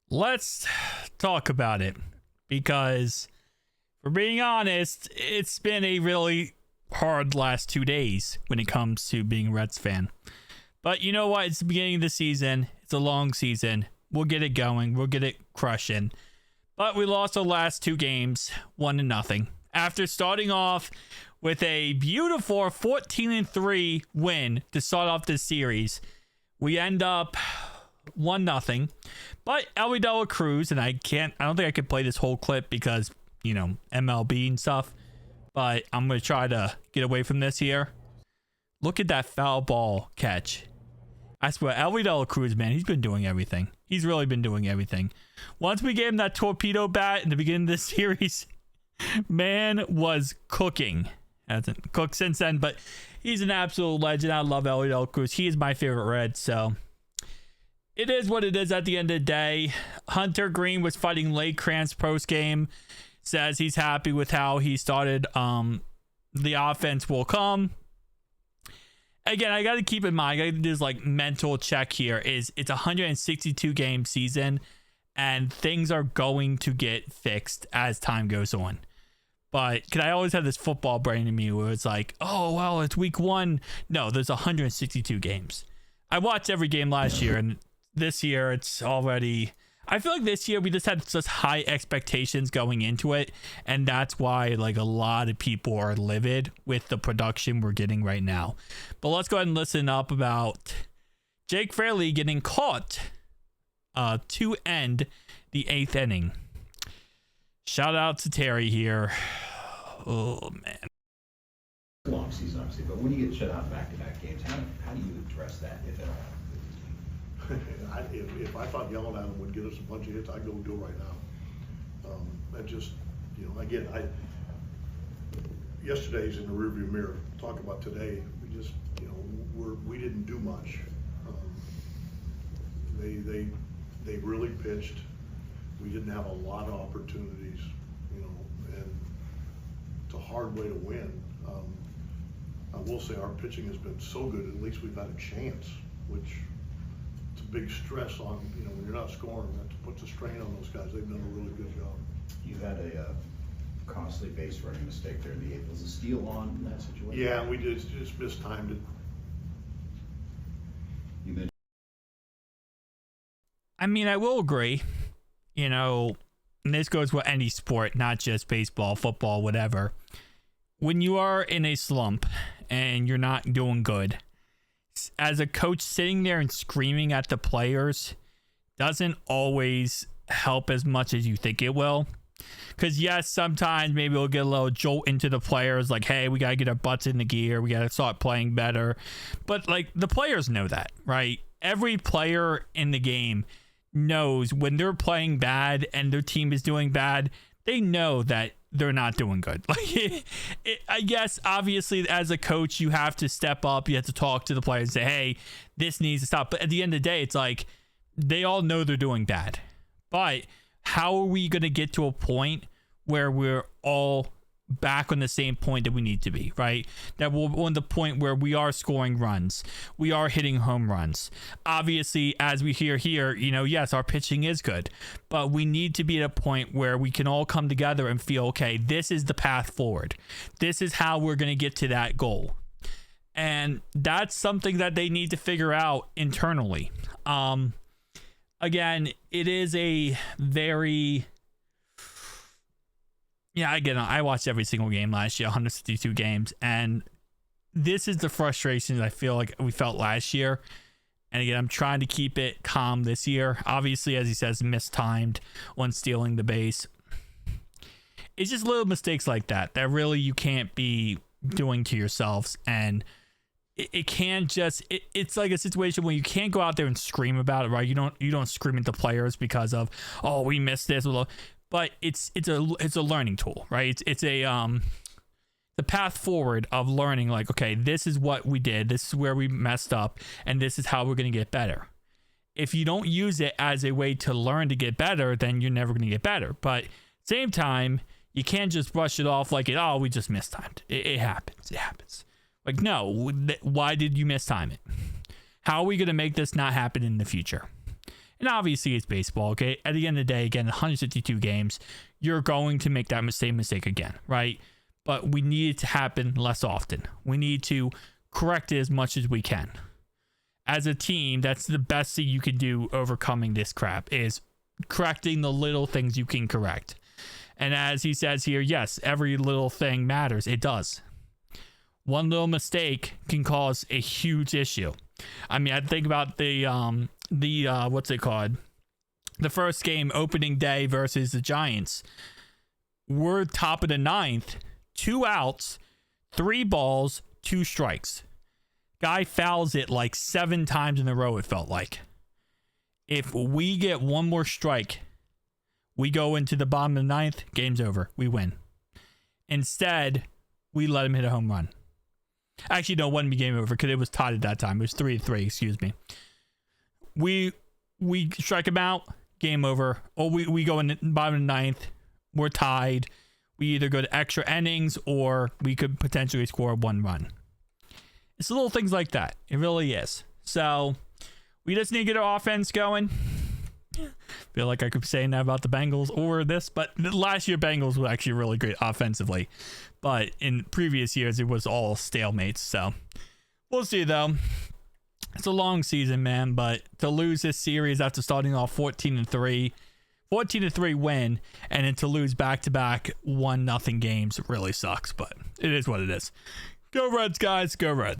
Let's talk about it because, for being honest, it's been a really hard last 2 days when it comes to being a Reds fan. But you know what? It's the beginning of the season. It's a long season. We'll get it going. We'll get it crushing. But we lost the last 2 games, 1-0. After starting off with a beautiful 14-3 win to start off this series, we end up 1-0. But Ellie De La Cruz, and I don't think I could play this whole clip because, MLB and stuff. But I'm going to try to get away from this here. Look at that foul ball catch. I swear, Ellie De La Cruz, man, he's been doing everything. He's really been doing everything. Once we gave him that torpedo bat in the beginning of this series, man was cooking. Hasn't cooked since then, but he's an absolute legend. I love Ellie De La Cruz. He is my favorite Red, so it is what it is at the end of the day. Hunter Green was fighting Lake Krantz post game. Says he's happy with how he started. The offense will come. Again, I got to keep in mind, I got to do this mental check here. It's a 162 game season, and things are going to get fixed as time goes on. But I always have this football brain in me where it's like, oh, well, it's week 1. No, there's 162 games. I watched every game last year, and this year it's already... I feel like this year we just had such high expectations going into it, and that's why a lot of people are livid with the production we're getting right now. But let's go ahead and listen up about Jake Fraley getting caught to end the 8th inning. Shout out to Terry here. Oh, man. Long season, obviously, but when you get shut out back-to-back games, how do you address that, if at all? If I thought yelling at him would get us a bunch of hits, I'd go do it right now. That just, again, yesterday's in the rearview mirror. Talk about today. We just, we didn't do much. They really pitched. We didn't have a lot of opportunities, and it's a hard way to win. I will say our pitching has been so good. At least we've had a chance, which. Big stress on, when you're not scoring, that puts a strain on those guys. They've done a really good job. You had a costly base running mistake there in the 8th. Was a steal on in that situation? Yeah, we just mistimed it. You mentioned. I mean, I will agree. And this goes with any sport, not just baseball, football, whatever. When you are in a slump and you're not doing good, as a coach, sitting there and screaming at the players doesn't always help as much as you think it will. Because yes, sometimes maybe we'll get a little jolt into the players, like, hey, we got to get our butts in the gear. We got to start playing better. But the players know that, right? Every player in the game knows when they're playing bad and their team is doing bad, they know that they're not doing good. I guess, obviously, as a coach, you have to step up. You have to talk to the players and say, hey, this needs to stop. But at the end of the day, it's they all know they're doing bad. But how are we going to get to a point where we're all back on the same point that we need to be, right? That we're on the point where we are scoring runs. We are hitting home runs. Obviously, as we hear here, yes, our pitching is good, but we need to be at a point where we can all come together and feel, okay, this is the path forward. This is how we're going to get to that goal. And that's something that they need to figure out internally. Again, it is a very... Yeah, again, I watched every single game last year, 162 games, and this is the frustration that I feel like we felt last year. And again, I'm trying to keep it calm this year. Obviously, as he says, mistimed on stealing the base. It's just little mistakes like that really you can't be doing to yourselves. And it can't just, it's like a situation where you can't go out there and scream about it, right? You don't scream at the players because of, oh, we missed this. But it's a learning tool, right? It's the path forward of learning, okay, this is what we did, this is where we messed up, and this is how we're going to get better. If you don't use it as a way to learn to get better, then you're never going to get better. But same time, you can't just brush it off like, oh, we just mistimed. It happens. It happens. No, why did you mistime it? How are we going to make this not happen in the future? And obviously it's baseball, okay? At the end of the day, again, 162 games, you're going to make that same mistake again, right? But we need it to happen less often. We need to correct it as much as we can. As a team, that's the best thing you can do overcoming this crap, is correcting the little things you can correct. And as he says here, yes, every little thing matters. It does. One little mistake can cause a huge issue. I mean, I think about the what's it called? The first game, opening day versus the Giants. We're top of the ninth, 2 outs, 3 balls, 2 strikes. Guy fouls it like 7 times in a row, it felt like. If we get one more strike, we go into the bottom of the ninth, game's over. We win. Instead, we let him hit a home run. Actually, no, it wouldn't be game over because it was tied at that time. It was 3-3, excuse me. We strike him out, game over. Or we go in the bottom of the ninth, we're tied. We either go to extra innings or we could potentially score 1 run. It's little things like that. It really is. So we just need to get our offense going. Feel like I could be saying that about the Bengals or this, but last year Bengals were actually really great offensively. But in previous years, it was all stalemates. So we'll see, though. It's a long season, man. But to lose this series after starting off 14-3 win, and then to lose back-to-back 1-0 games really sucks. But it is what it is. Go Reds, guys. Go Reds.